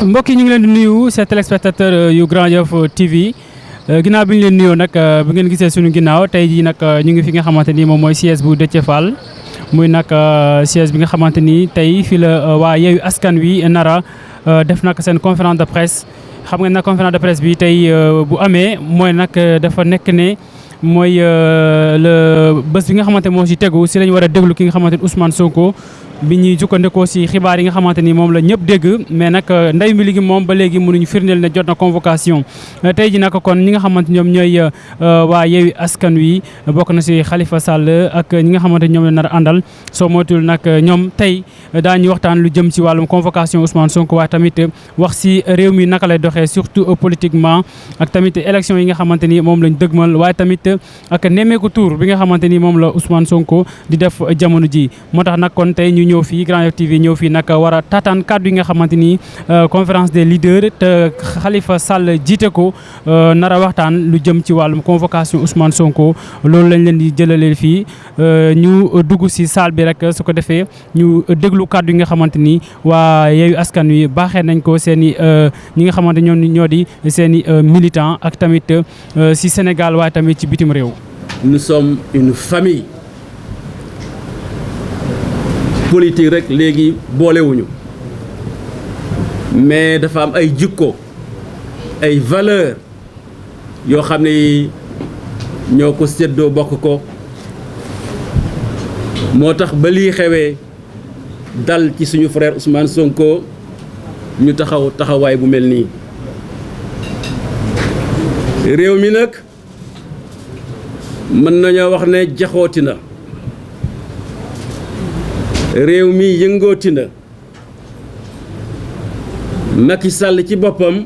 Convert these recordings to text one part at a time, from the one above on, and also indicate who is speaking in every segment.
Speaker 1: mbokk yi ñu ngi leen di nuyu seen téléspectateur yu Grand Yoff TV ginnaaw bi ñu leen nuyoo nag bu ngeen gisee suñu ginnaaw tey jii nag ñu ngi fi nga xamante ni moom mooy siège bu Déthié Fall muy nag siège bi nga xamante ni tey fii la waa Yewwi Askan Wi nara def nag seen conférence de presse xam nga nag conférence de presse bi tey bu amee mooy nag dafa nekk ne mooy le bés bi nga xamante moo si tegu si la ñu war a déglu ki nga xamante ni Ousmane Sonko bi ñuy jukkandikoo si xibaar yi nga xamante ni moom la ñëpp dégg mais nag ndey mi ligi moom ba léegi mënuñu firndeel ne jot na convocation tey ji nag kon ñi nga xamante ñoom ñooy waa Yewwi Askan Wi bokk na si Khalifa Sall ak ñi nga xamante ñoom la nar a àndal soo moytuwul nag ñoom tey daañu waxtaan lu jëm si wàllum convocation Ousmane Sonko waaye tamit wax si réew mi naka lay doxee surtout politiquement ak tamit élection yi nga xamante ni moom lañ dëgmal waaye tamit ak nemmeeku tour bi nga xamante ni moom la Ousmane Sonko di def jamono ji moo tax nag kon tey ñu ñëw fii Grand Yoff TV ñëw fii nag war a taataan kàddu yi nga xamante ni conférence des leaders te Khalifa Sall jiite ko nar a waxtaan lu jëm ci wàllum convocation Ousmane Sonko loolu lañ leen di jëlalee fii ñu dugg si salle bi rek su ko defee ñu déglu kàddu yi nga xamante ni waa Yewwi Askan Wi baaxee nañ ko seen i ñi nga xamante ñoo di seen i militants ak tamit si Sénégal waaye tamit ci bitim réew.
Speaker 2: Nous sommes une famille. Politique rek léegi boolewuñu mais dafa am ay jikko ay valeur yoo xam ne ñoo ko séddoo bokk ko moo tax ba lii xewee dal ci suñu frère Ousmane Sonko ñu taxawaay bu mel nii réew mi nag mën nañoo wax ne jaxooti na réew mi yëngooti na Macky Sall ci boppam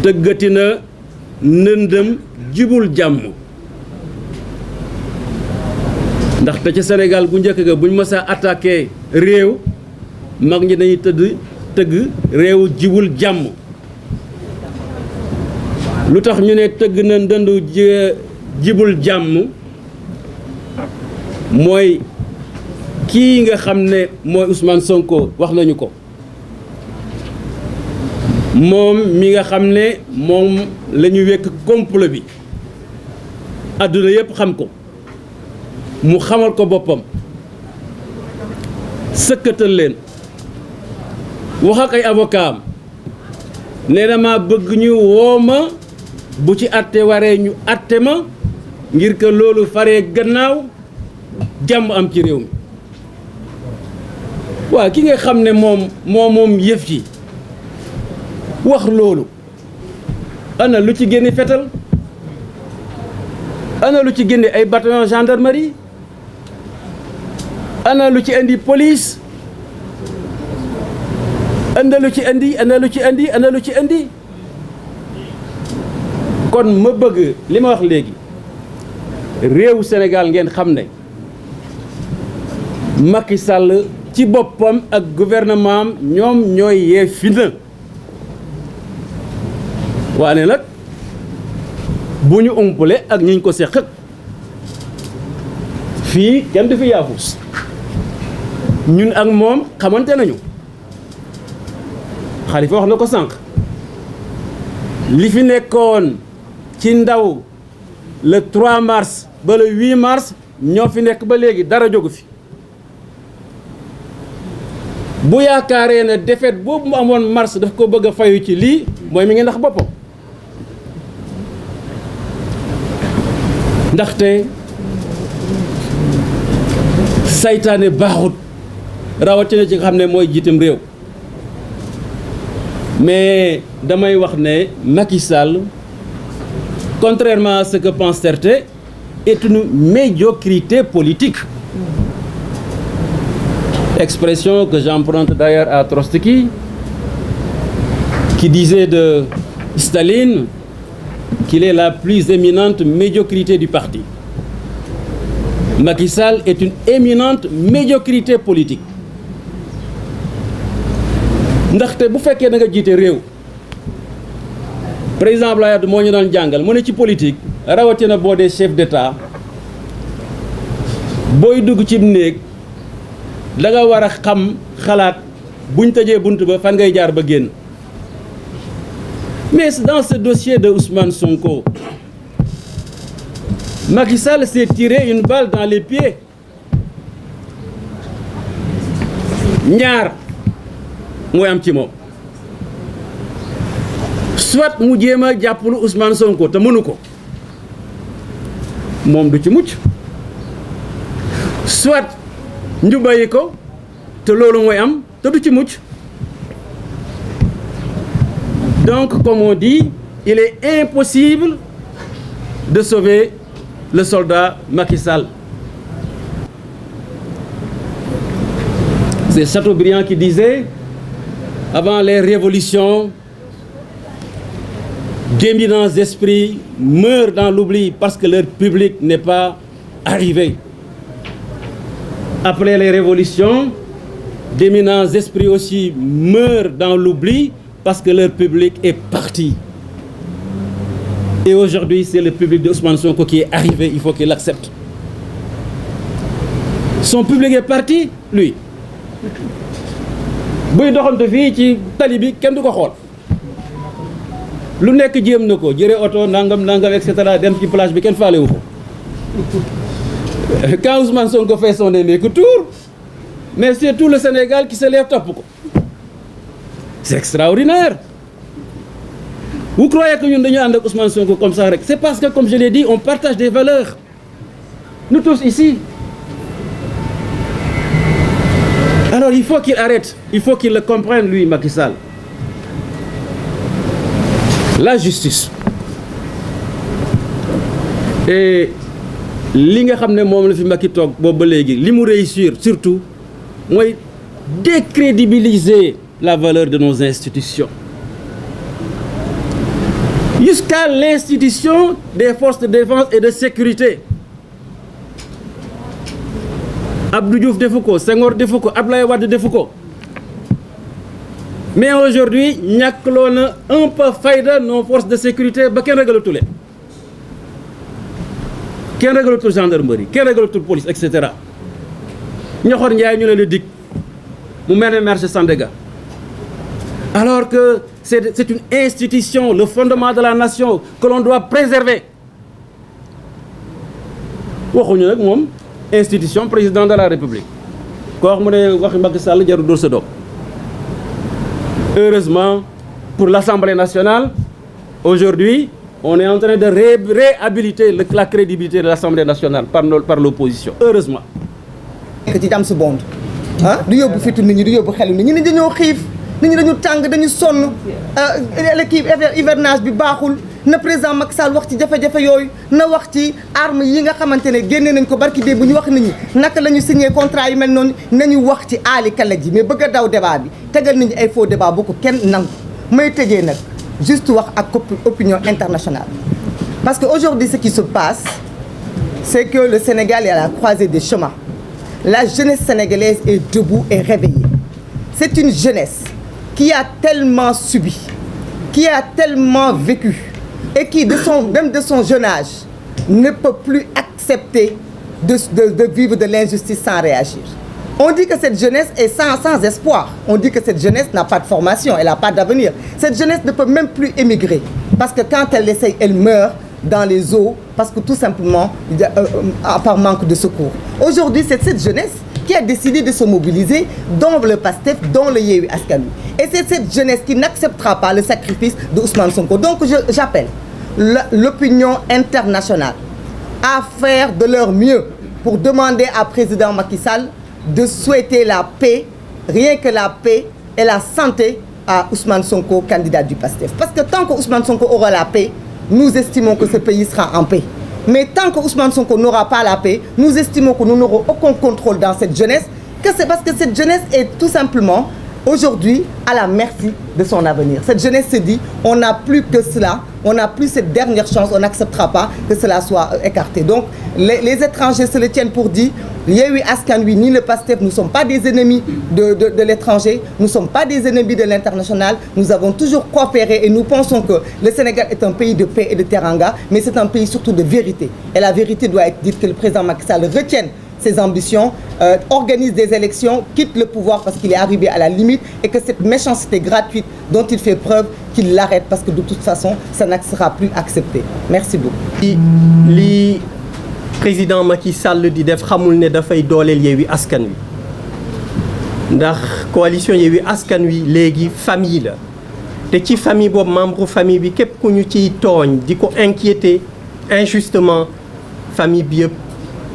Speaker 2: tëggati na ndëndëm jibul jàmm ndaxte ca Sénégal bu njëkk ga buñ mësaa attaqué réew mag ñi dañuy tëgg réew jibul jàmm lu tax ñu ne tëgg na ndëndu jibul jàmm mooy kii nga xam ne mooy Ousmane Sonko wax nañu ko moom mi nga xam ne moom la ñu wekk complot bi àdduna yëpp xam ko mu xamal ko boppam sëkkatal leen wax ak ay avocat am nee na ma bëgg ñu woo ma bu ci àtte waree ñu àtte ma ngir que loolu faree gannaaw jàmm am ci réew mi waaw ki nga xam ne moom yëf yi wax loolu ana lu ci génne fetal ana lu ci génne ay bataillon gendarmerie ana lu ci indi police ana lu ci indi kon ma bëgg li ma wax léegi réewu Sénégal ngeen xam ne Macky Sall ci boppam ak gouvernement am ñoom ñooy yee fitna waane nag bu ñu umpale ak ñiñ ko seq fii kenn du fi yaafus ñun ak moom xamante nañu Khalifa wax na ko sànq li fi nekkoon ci ndaw le 3 mars ba le 8 mars ñoo fi nekk ba léegi dara jógu fi bu yaakaaree ne défaite boobu mu amoon mars daf ko bëgg a fayu ci lii mooy mi ngi ndax boppam ndaxte saytaane baaxut rawatina ci nga xam ne mooy jiitam réew mais damay wax ne Macky Sall contrairement à ce que pensent certains est une médiocrité politique. Expression que j'emprunte d'ailleurs à Trotsky, qui disait de Staline qu'il est la plus éminente médiocrité du parti. Macky Sall est une éminente médiocrité politique. ndaxte bu fekkee da nga jiite réew président Abdoulaye Wade moo ñu doon jàngal mu ne ci politique rawatina boo dee chef d'État booy dugg ci néeg da nga war a xam xalaat buñ tëjee bunt ba fan ngay jaar ba génn. Mais dans ce dossier de Ousmane Sonko, Macky Sall s'est tiré une balle dans les pieds. ñaar mooy am ci moom soit mu jéem a jàppalu Ousmane Sonko te mënu ko moom du ci mucc soit ñu bàyyi ko te loolu mooy am te du ci mucc. Donc, comme on dit, il est impossible de sauver le soldat Macky Sall. C'est Chateaubriand qui disait, avant les révolutions, d'éminents esprits meurent dans l'oubli parce que leur public n'est pas arrivé. Après les révolutions, d'éminents esprits aussi meurent dans l'oubli parce que leur public est parti. Et aujourd'hui, c'est le public de Ousmane Sonko qui est arrivé, il faut qu'il l'accepte. Son public est parti, lui. buy doxante fii ci tali bi kenn du ko xool lu nekk jéem na ko jëre oto nangam et cetera dem ci plage bi kenn faale wu ko. Quand Ousmane Sonko fait son énième tour, mais c'est tout le Sénégal qui se lève topp ko. C'est extraordinaire. Vous croyez que ñun dañu ànd ak Ousmane Sonko comme ça rek? C'est parce que, comme je l'ai dit, on partage des valeurs. Nous tous ici. Alors il faut qu'il arrête, il faut qu'il le comprenne, lui, Macky Sall. La justice. Et li nga xam ne moom la fi Macky toog boobu ba léegi li mu réussir surtout mooy décrédibiliser la valeur de nos institutions. Jusqu'à l'institution des forces de défense et de sécurité. Abdou Diouf defu ko, Senghor defu ko, Abdoulaye Wade defu ko. Mais aujourd'hui ñàkkloo na un peu fayda nos forces de sécurité ba kenn régalatul leen. Kenn régalatul gendarmerie, kenn régalatul police, et cetera. Ñoxor Njaay ñu ne la dig mu mel ne marché Sandaga. Alors que c'est une institution, le fondement de la nation que l'on doit préserver. Waxuñu nag moom institution président de la République. Ko wax mu ne waxi Macky Sall jarul dóor sa doom. Heureusement pour l'Assemblée nationale, aujourd'hui, on est en train de réhabiliter la crédibilité de l'Assemblée nationale par l'opposition. Heureusement.
Speaker 3: Que ci am sa bond ah du yóbbu fitu nit ñi du yóbbu xelu nit ñi dañoo xiif nit ñi dañu tàng dañu sonn l'équipe hivernage bi baaxul na président Macky Sall wax ci jafe-jafe yooyu na wax ci arme yi nga xamante ne génne nañ ko barki dee bu ñu wax nit ñi naka la ñu signé contrat yu mel noonu nañu wax ci aali kala ji mais bëgg a daw débat bi tegal nit ñi ay faux débat bu ko kenn nangu may tëjee nag juste wax ak opinion internationale. Parce qu'aujourd'hui ce qui se passe c'est que le Sénégal est à la croisée des chemins. La jeunesse sénégalaise est debout et réveillée. C'est une jeunesse qui a tellement subi, qui a tellement vécu et qui, même de son jeune âge, ne peut plus accepter de vivre de l'injustice sans réagir. On dit que cette jeunesse est sans espoir. On dit que cette jeunesse n'a pas de formation, elle n'a pas d'avenir. Cette jeunesse ne peut même plus émigrer parce que quand elle essaye, elle meurt dans les eaux parce que tout simplement par manque de secours. Aujourd'hui, c'est cette jeunesse qui a décidé de se mobiliser, dont le PASTEF, dont le Yewwi Askan Wi. Et c'est cette jeunesse qui n'acceptera pas le sacrifice de Ousmane Sonko. Donc j'appelle l'opinion internationale à faire de leur mieux pour demander à président Macky Sall de souhaiter la paix, rien que la paix et la santé à Ousmane Sonko, candidat du PASTEF. Parce que tant que Ousmane Sonko aura la paix, nous estimons que ce pays sera en paix. Mais tant que Ousmane Sonko n'aura pas la paix, nous estimons que nous n'aurons aucun contrôle dans cette jeunesse, que c'est parce que cette jeunesse est tout simplement aujourd'hui à la merci de son avenir. Cette jeunesse se dit, on n'a plus que cela, on n'a plus cette dernière chance, on n'acceptera pas que cela soit écarté. Donc les étrangers se le tiennent pour dit, Yewwi Askan Wi ni le PASTEF, nous ne sommes pas des ennemis de l'étranger, nous ne sommes pas des ennemis de l'international, nous avons toujours coopéré et nous pensons que le Sénégal est un pays de paix et de teranga, mais c'est un pays surtout de vérité. Et la vérité doit être dite que le président Macky Sall retienne ses ambitions, organise des élections, quitte le pouvoir parce qu'il est arrivé à la limite et que cette méchanceté gratuite dont il fait preuve, qu'il l'arrête parce que de toute façon, ça ne sera plus accepté. Merci beaucoup.
Speaker 4: li président Macky Sall di def xamul ne dafay dooleel Yewwi Askan Wi ndax coalition Yewwi Askan Wi léegi famille la te ci famille boobu membre famille bi képp ku ñu ciy tooñ di ko inquiéter injustement famille bi yëpp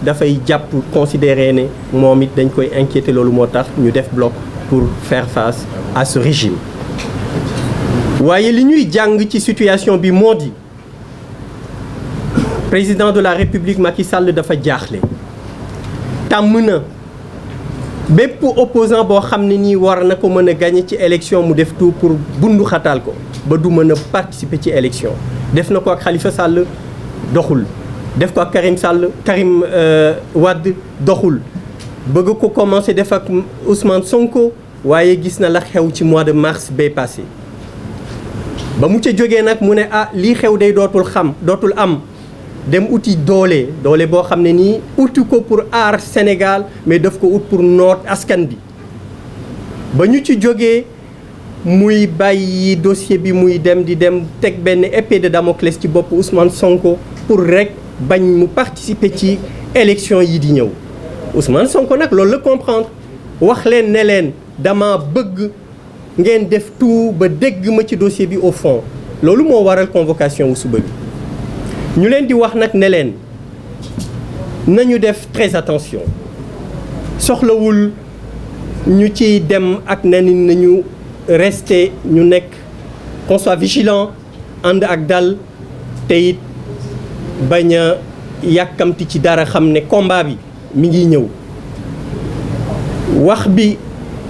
Speaker 4: dafay jàpp considérer ne moom it dañ koy inquiéter loolu moo tax ñu def bloc pour faire face à ce régime waaye li ñuy jàng ci situation bi moo di président de la République Macky Sall dafa jaaxle tàmm na bépp opposant boo xam ne nii war na ko mën a gagner ci élection mu def tout pour bundu xataal ko ba du mën a participer ci élection def na ko ak Khalifa Sall doxul def ko ak Karim Wade doxul bëgg ko commencer def ak Ousmane Sonko waaye gis na la xew ci mois de mars bay passé ba mu ca jógee nag mu ne lii xew day dootul am dem uti doole boo xam ne nii uti ko pour aar Sénégal mais daf ko ut pour noot askan bi ba ñu ci jógee muy bàyyi dossier bi muy dem teg benn épée de Damoclès ci bopp Ousmane Sonko pour rek bañ mu participer ci élection yi di ñëw Ousmane Sonko nag loolu la comprendre wax leen ne leen dama bëgg ngeen def tout ba dégg ma ci dossier bi au fond loolu moo waral convocation wu suba bi ñu leen di wax nag ne leen nañu def très attention soxlawul ñu ciy dem ak nañu rester ñu nekk qu'on soit vigilant ànd ak dal te it bañ a yàkkamti ci dara xam ne combat bi mi ngi ñëw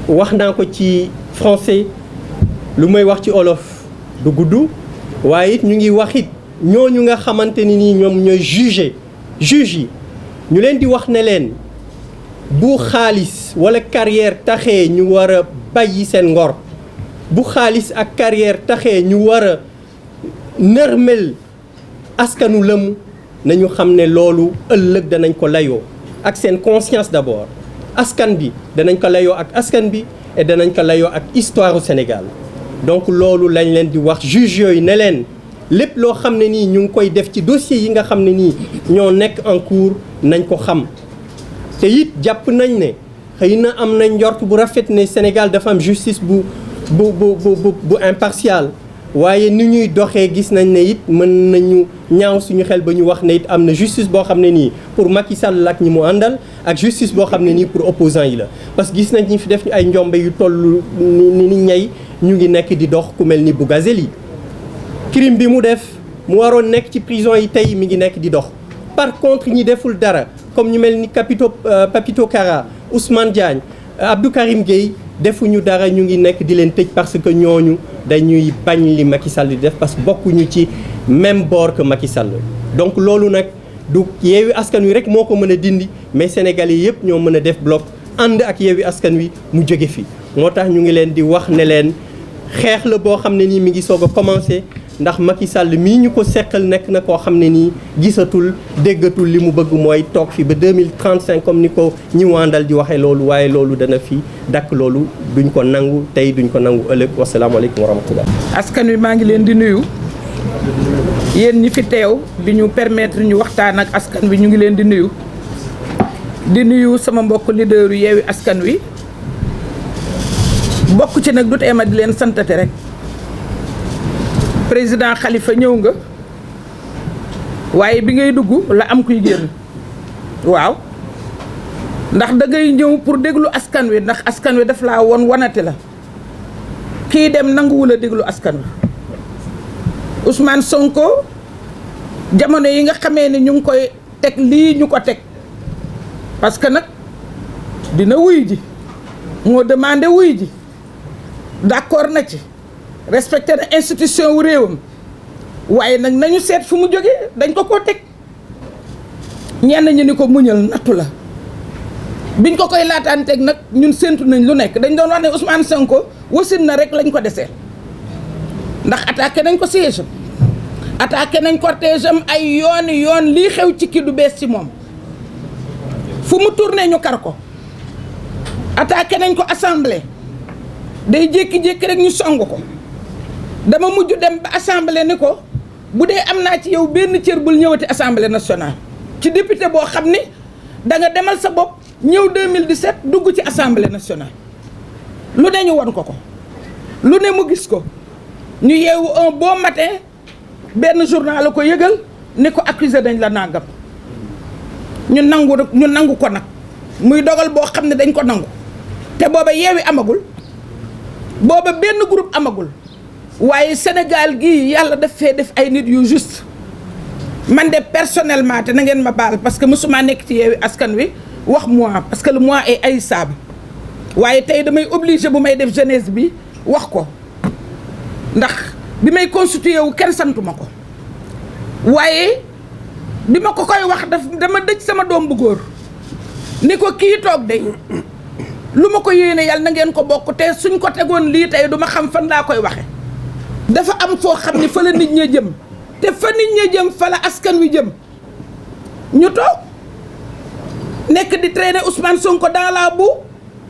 Speaker 4: wax naa ko ci français lu may wax ci olof du gudd waaye it ñu ngi wax it ñooñu nga xamante ni nii ñoom ñooy juge yi ñu leen di wax ne leen bu xaalis wala carrière taxee ñu war a bàyyi seen ngor bu xaalis ak carrière taxee ñu war a nërmel askanu lëmu nañu xam ne loolu ëllëg danañ ko layoo ak seen conscience d'abord askan bi danañ ko layoo ak askan bi et danañ ko layoo ak histoire au Sénégal donc loolu lañ leen di wax juge yooyu ne leen lépp loo xam ne nii ñu ngi koy def ci dossier yi nga xam ne nii ñoo nekk en cours nañ ko xam te it jàpp nañ ne xëy na am nañ njort bu rafet ne Sénégal dafa am justice bu impartial waaye ni ñuy doxee gis nañ ne it mën nañu ñaaw suñu xel ba ñu wax ne it am na justice boo xam ne nii pour Macky Sall ak ñi mu àndal ak justice boo xam ne nii pour opposants yi la parce que gis nañ ñi fi def ay njombe yu toll ni ñay ñu ngi nekk di dox ku mel ni Bougazelli crime bi mu def mu waroon nekk ci prison yi tey mi ngi nekk di dox par contre ñi deful dara comme ñu mel ni Papito Kara Ousmane Diagne Abdou Karim Gueye defuñu dara ñu ngi nekk di leen tëj parce que ñooñu dañuy bañ li Macky Sall di def parce que bokkuñu ci même bord que Macky Sall donc loolu nag du Yewwi Askan Wi rek moo ko mën a dindi mais Sénégalais yëpp ñoo mën a def bloc ànd ak Yewwi Askan Wi mu jóge fi moo tax ñu ngi leen di wax ne leen xeex la boo xam ne nii mi ngi soog a commencé ndax Macky Sall mii ñu ko seqal nekk na koo xam ne nii gisatul déggatul li mu bëgg mooy toog fi ba 2035 comme ni ko ñi wàndal di waxee loolu waaye loolu dana fi dakk loolu duñ ko nangu tey duñ ko nangu ëllëg wasalaamaaleykum wa rahmatullah.
Speaker 5: askan wi maa ngi leen di nuyu yéen ñi fi teew di ñu permettre ñu waxtaan ak askan wi ñu ngi leen di nuyu sama mbokk leader yu Yewwi Askan Wi bokk ci nag du tee ma di leen santate rek. président Khalifa ñëw nga waaye bi ngay dugg la am kuy génn waaw ndax da ngay ñëw pour déglu askan wi ndax askan wi daf laa wanate la kii dem nanguwul a déglu askan wi Ousmane Sonko jamono yi nga xamee ne ñu ngi koy teg lii ñu ko teg parce que nag dina wuy ji moo demandé wuy ji d'accord na ci respecté na institution wu réewam waaye nag nañu seet fu mu jógee dañ ko teg ñenn ñu ni ko muñal nattu la biñ ko koy laataan teg nag ñun séntu nañ lu nekk dañ doon wax ne Ousmane Sonko wasin na rek lañ ko desee ndax attaqué nañ ko siège attaqué nañ cortège am ay yoon lii xew ci kii du bees ci moom fu mu tourné ñu kar ko attaqué nañ ko assemblée day jékki-jékki rek ñu song ko dama mujj dem ba assemblée ni ko bu dee am naa ci yow benn cër bul ñëwati assemblée nationale ci député boo xam ni da nga demal sa bopp ñëw 2017 dugg ci assemblée nationale lu ne ñu won ko lu ne mu gis ko ñu yeewu un bon matin benn journal la ko yëgal ni ko accusé dañ la nangam ñu nangu ko nag muy dogal boo xam ne dañ ko nangu te booba yeewi amagul booba benn groupe amagul waaye Sénégal gii yàlla daf fee def ay nit yu juste man de personnellement te na ngeen ma baal parce que mësuma nekk ci yeewi askan wi wax moi parce que le moi est haïssable waaye tey damay obligé bu may def jeunesse bi wax ko ndax bi may constitué wu kenn santuma ko waaye bi ma ko koy wax dama dëj sama doom bu góor ni ko kii toog de lu ma ko yéene yàlla na ngeen ko bokk te suñ ko tegoon lii tey du ma xam fan laa koy waxe dafa am foo xam ni fa la nit ña jëm te fa nit ña jëm fa la askan wi jëm ñu toog nekk di traîner Ousmane Sonko dans la boue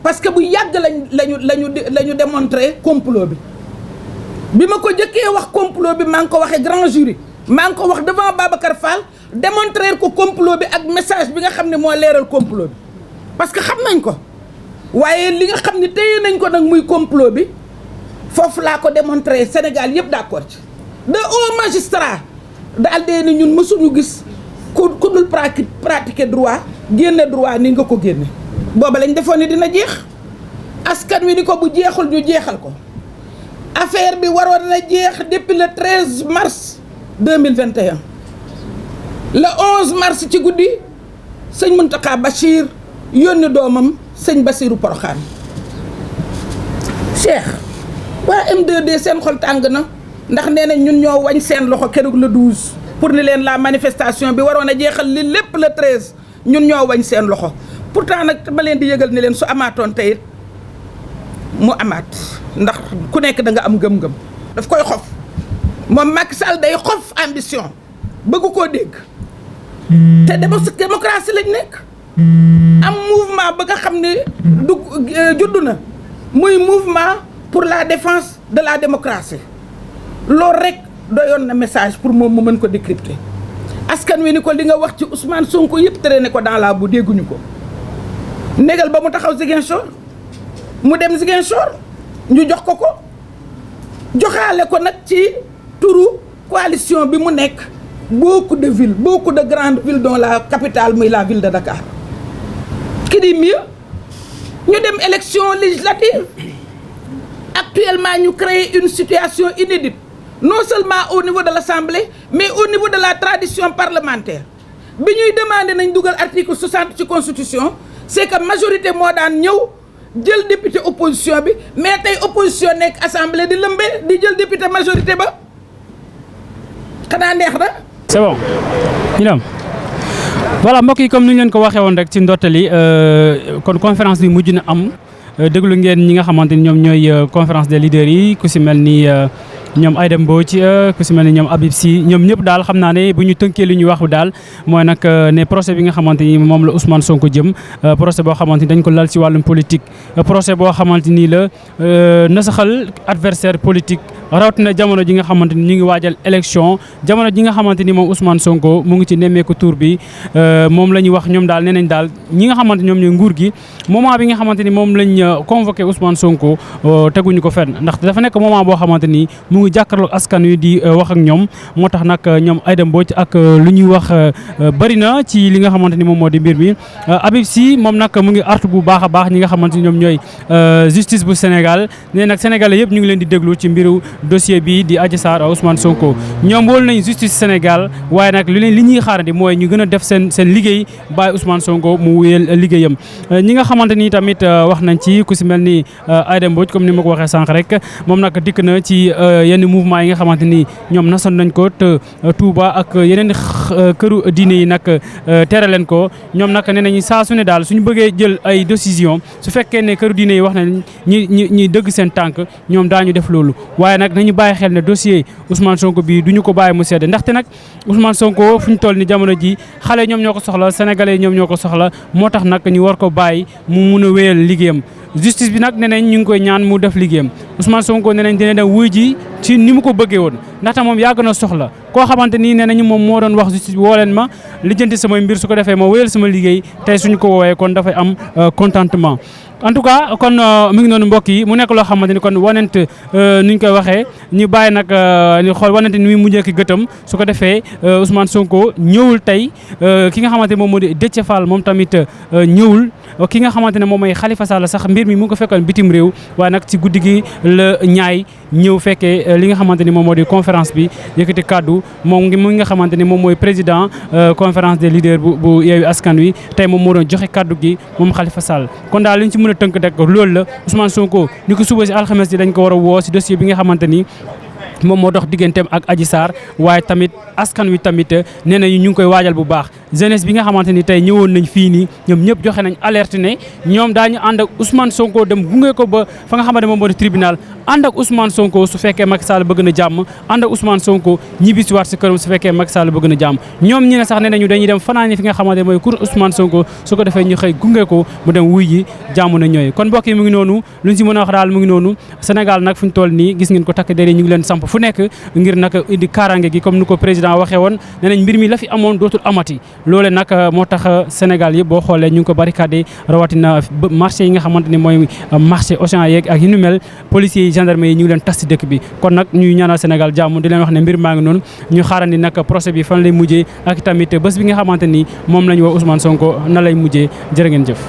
Speaker 5: parce que bu yàgg lañu démontrer complot bi ma ko jëkkee wax complot bi maa ngi ko waxee grand jury maa ngi ko wax devant Babacar Fall démontrer ko complot bi ak message bi nga xam ne moo leeral complot bi parce que xam nañ ko waaye li nga xam ne téye nañ ko nag muy complot bi foofu laa ko démontrer Sénégal yëpp d'accord ci de haut magistrat daal dee ni ñun mësuñu gis ku dul pratiquer droit génne droit ni nga ko génne booba lañ defoon ni dina jeex askan wi ni ko bu jeexul ñu jeexal ko affaire bi waroon na jeex depuis le 13 mars 2021 le 11 mars ci guddi sëñ Mountakha Bachir yónni doomam sëñ Bassirou Porokhane Cheikh waa M2D seen xol tàng na ndax nee na ñun ñoo wañ seen loxo keroog le 12 pour ni leen la manifestation bi waroon a jeexal li lépp le 13 ñun ñoo wañ seen loxo pourtant nag ma leen di yëgal ni leen su amaatoon tey mu amaat ndax ku nekk da nga am gëm-gëm daf koy xof moom Macky Sall day xof ambition bëgg koo dégg te démocratie lañ nekk am mouvement ba nga xam ne du juddu na muy mouvement pour la défense de la démocratie loolu rek doyoon na message pour moom mu mën ko décrypter askan wi ni ko li nga wax ci Ousmane Sonko yëpp tere ne ko dans la bu dégguñu ko négal ba mu taxaw Ziguinchor mu dem Ziguinchor ñu jox ko joxaale ko nag ci turu coalition bi mu nekk beaucoup de villes beaucoup de grandes villes dont la capitale muy la ville de Dakar qui dit mieux ñu dem élection législative actuellement ñu créer une situation inédite non seulement au niveau de l'Assemblée mais au niveau de la tradition parlementaire bi ñuy demander nañ dugal article 60 ci constitution c'est que majorité moo daan ñëw jël député opposition bi mais tey opposition nekk assemblée di lëmbe di jël député majorité ba xanaa neex na.
Speaker 1: c'est bon ñu dem voilà mbokk yi comme ni ñu leen ko waxee woon rek ci ndottali kon conférence bi mujj na am déglu ngeen ñi nga xamante ni ñoom ñooy conférence des leaders yi ku si mel ni ñoom Aïda Mbodj ku si mel ni ñoom Habib Sy ñoom ñëpp daal xam naa ne bu ñu tënkee li ñuy wax daal mooy nag ne procès bi nga xamante ni moom la Ousmane Sonko jëm procès boo xamante ni dañ ko lal si wàllum politique procès boo xamante ni la nasaxal adversaire politique rawatina jamono ji nga xamante ni ñu ngi waajal élection jamono ji nga xamante ni moom Ousmane Sonko mu ngi ci nemmeeku tour bi moom la ñuy wax ñoom daal nee nañ daal ñi nga xamante ñoom ñooy nguur gi moment bi nga xamante ni moom lañ convoqué Ousmane Sonko teguñu ko fenn ndax dafa nekk moment boo xamante ni mu ngi jàkkaarloog askan wi di wax ak ñoom moo tax nag ñoom Aïda Mbodj ak lu ñuy wax bëri na ci li nga xamante ni moom moo di mbir mi Habib Sy moom nag mu ngi artu bu baax a baax ñi nga xamante ni ñoom ñooy justice bu Sénégal nee nag sénégalais yëpp ñu ngi leen di déglu ci mbiru dossier bi di Adji Sarr Ousmane Sonko ñoom wóolu nañ justice Sénégal waaye nag li ñuy xaarandi mooy ñu gën a def seen liggéey bàyyi Ousmane Sonko mu wéyal liggéeyam ñi nga xamante ni tamit wax nañ ci ku si mel ni Aïda Mbodj comme ni ma ko waxee sànq rek moom nag dikk na ci yenn mouvement yi nga xamante ni ñoom nasoon nañ ko te Touba ak yeneen këru diine yi nag tere leen ko ñoom nag nee nañu saa su ne daal suñu bëggee jël ay décision su fekkee ne këru diine yi wax nañ ñi dëgg seen tànk ñoom daañu def loolu waaye nag nag nañu bàyyi xel ne dossier Ousmane Sonko bii du ñu ko bàyyi mu sedd ndaxte nag Ousmane Sonko fu ñu toll ni jamono ji xale ñoom ñoo ko soxla sénégalais ñoom ñoo ko soxla moo tax nag ñu war ko bàyyi mu mun a wéyal liggéeyam justice bi nag nee nañ ñu ngi koy ñaan mu def liggéeyam Ousmane Sonko nee nañ dina dem wuy ji ci ni mu ko bëggee woon ndaxte moom yàgg na soxla koo xamante nii nee nañu moom moo doon wax justice bi woo leen ma lijjanti samay mbir su ko defee ma wéyal sama liggéey tey suñu ko woowee kon dafay am contentement en tout cas kon mi ngi noonu mbokk yi mu nekk loo xamante ni kon wanent ni ñu koy waxee ñu bàyyi nag ñu xool wanent ni muy mujjee ki gëtam su ko defee Ousmane Sonko ñëwul tey ki nga xamante ne moom moo di Déthié Fall moom tamit ñëwul ki nga xamante ne moom mooy Khalifa Sall sax mbir mi mu ngi ko fekkoon bitim réew waaye nag ci guddi gi la ñaay ñëw fekkee li nga xamante ni moom moo di conférence bi yëkkati kàddu moom mi nga xamante ni moom mooy président conférence des leaders bu Yewwi Askan Wi tey moom moo doon joxe kàddu gi moom Khalifa Sall kon daal li ñu ci mën a tënk rek loolu la Ousmane Sonko ni ko suba si alxames ji dañ ko war a woo si dossier bi nga xamante ni moom moo dox digganteem ak Adji Sarr waaye tamit askan wi tamit nee nañu ñu ngi koy waajal bu baax jeunesse bi nga xamante ni tey ñëwoon nañ fii nii ñoom ñëpp joxe nañ alerte ne ñoom daañu ànd ak Ousmane Sonko dem gunge ko ba fa nga xamante ne moom moo di tribunal ànd ak Ousmane Sonko su fekkee Macky Sall bëgg na jàmm ànd ak Ousmane Sonko ñibbi si waat si këram su fekkee Macky Sall bëgg na jàmm ñoom ñi ne sax nee nañu dañuy dem fanaani fi nga xamante ne mooy kur Ousmane Sonko su ko defee ñu xëy gunge ko mu dem wuy ji jàmm na ñooy kon mbokk yi mu ngi noonu luñ si mën a wax daal mu ngi noonu Sénégal nag fu ñu toll nii gis ngeen ko takk dere ñu ngi leen samp fu nekk ngir nag indi kaaraange gi comme ni ko président waxee woon nee nañ mbir mi la fi amoon dootul amati loole nag moo tax Sénégal yëpp boo xoolee ñu ngi ko barricadé rawatina marché yi nga xamante ni mooy marché Auchan yeeg ak yu nu mel policiers yi gendarme yi ñu ngi leen tas ci dëkk bi kon nag ñuy ñaanal Sénégal jàmm di leen wax ne mbir maa ngi noonu ñu xaarandi nag procès bi fan lay mujjee ak tamit bés bi nga xamante ni moom lañ woo Ousmane Sonko na lay mujjee jërë ngeen jëf